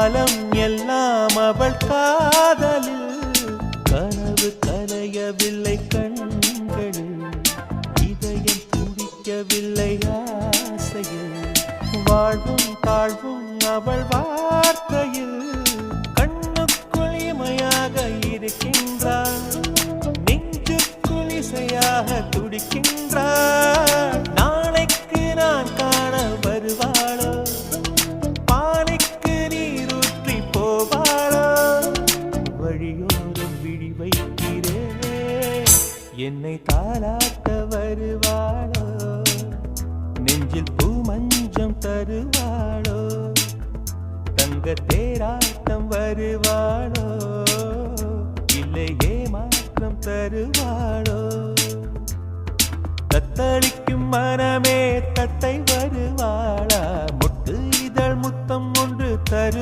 காலம் எல்லாம் அவள் காதலில் கனவு கலையவில்லை கண்களில் இதயம் துடிக்கவில்லை ஆசையில் வாழ்வும் தாழ்வும் அவள் வார்த்தையில் கண்ணுக்குள் இமையாக இருக்கின்றாள் நெஞ்சுக்குள் இசையாக துடிக்கின்றாள் நாளைக்கு நான் காண வருவாளோ பானைக்கு நீரூற்றி போவாளோ வழியோரம் விழி வைக்கிறேன் என்னை தாலாட்ட வருவாளோ நெஞ்சில் பூ மஞ்சம் தருவாளோ தங்க தேராட்டம் வருவாளோ இல்லை ஏமாற்றம் தருவாளோ தத்தளிக்கும் மனமே தத்தை வருவாளா முட்டு இதழ் முத்தம் ஒன்று தரு